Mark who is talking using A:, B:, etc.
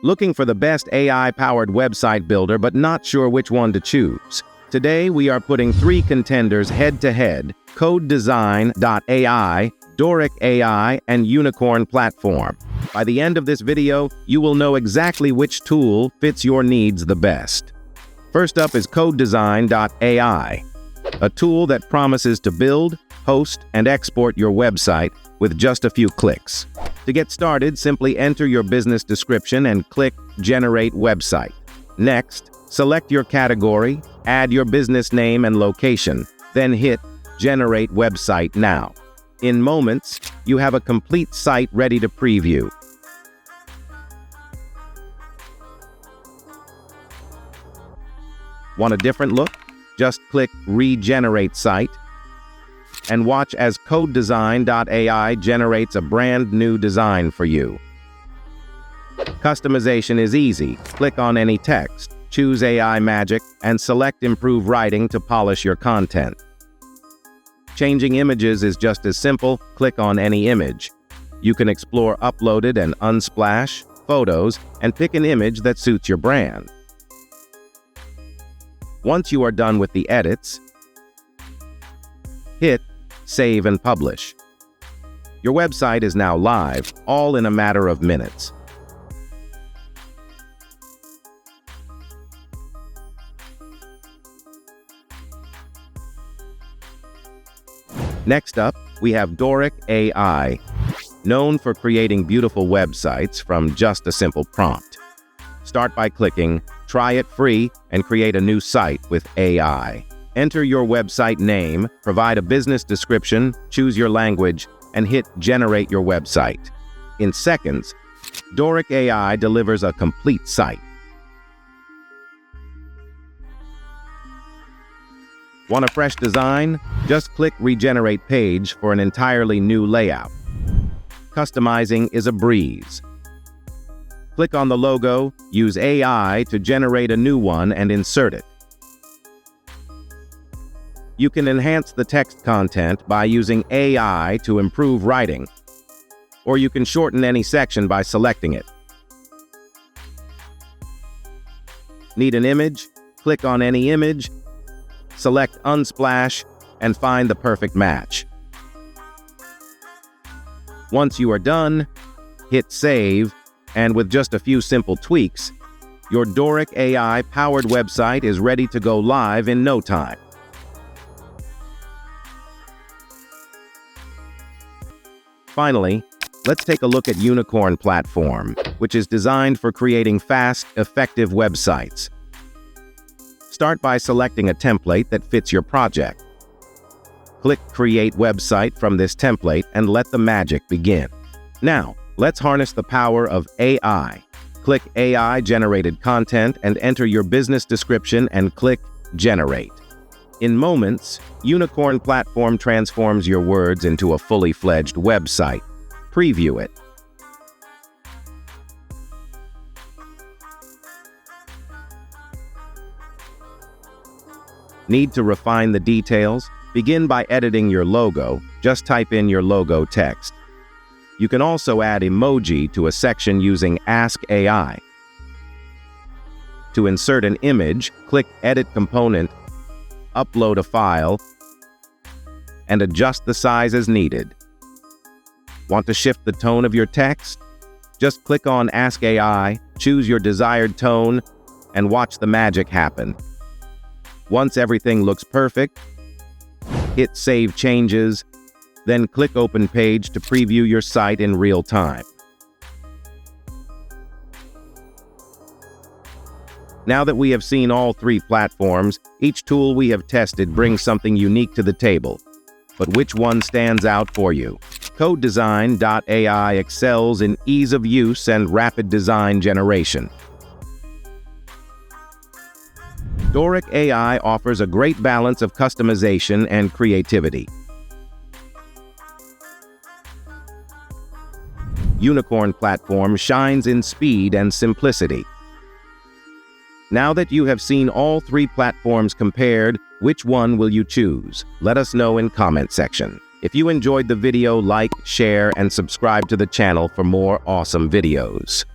A: Looking for the best AI-powered website builder but not sure which one to choose? Today we are putting three contenders head-to-head: Codedesign.ai, Dorik AI, and Unicorn Platform. By the end of this video, you will know exactly which tool fits your needs the best. First up is Codedesign.ai, a tool that promises to build, host, and export your website with just a few clicks. To get started, simply enter your business description and click Generate Website. Next, select your category, add your business name and location, then hit Generate Website Now. In moments, you have a complete site ready to preview. Want a different look? Just click Regenerate Site and watch as Codedesign.ai generates a brand new design for you. Customization is easy. Click on any text, choose AI Magic, and select Improve Writing to polish your content. Changing images is just as simple. Click on any image. You can explore uploaded and unsplash photos and pick an image that suits your brand. Once you are done with the edits, hit Save and Publish. Your website is now live, all in a matter of minutes. Next up, we have Dorik AI, known for creating beautiful websites from just a simple prompt. Start by clicking Try it free and create a new site with AI. Enter your website name, provide a business description, choose your language, and hit Generate your website. In seconds, Dorik AI delivers a complete site. Want a fresh design? Just click Regenerate Page for an entirely new layout. Customizing is a breeze. Click on the logo, use AI to generate a new one and insert it. You can enhance the text content by using AI to improve writing, or you can shorten any section by selecting it. Need an image? Click on any image, select Unsplash, and find the perfect match. Once you are done, hit Save, and with just a few simple tweaks, your Dorik AI-powered website is ready to go live in no time. Finally, let's take a look at Unicorn Platform, which is designed for creating fast, effective websites. Start by selecting a template that fits your project. Click Create Website from this template and let the magic begin. Now, let's harness the power of AI. Click AI-generated content and enter your business description and click Generate. In moments, Unicorn Platform transforms your words into a fully fledged website. Preview it. Need to refine the details? Begin by editing your logo. Just type in your logo text. You can also add emoji to a section using Ask AI. To insert an image, click Edit Component, upload a file, and adjust the size as needed. Want to shift the tone of your text? Just click on Ask AI, choose your desired tone, and watch the magic happen. Once everything looks perfect, hit Save Changes, then click Open Page to preview your site in real time. Now that we have seen all three platforms, each tool we have tested brings something unique to the table. But which one stands out for you? Codedesign.ai excels in ease of use and rapid design generation. Dorik AI offers a great balance of customization and creativity. Unicorn Platform shines in speed and simplicity. Now that you have seen all three platforms compared, which one will you choose? Let us know in comment section. If you enjoyed the video, like, share, and subscribe to the channel for more awesome videos.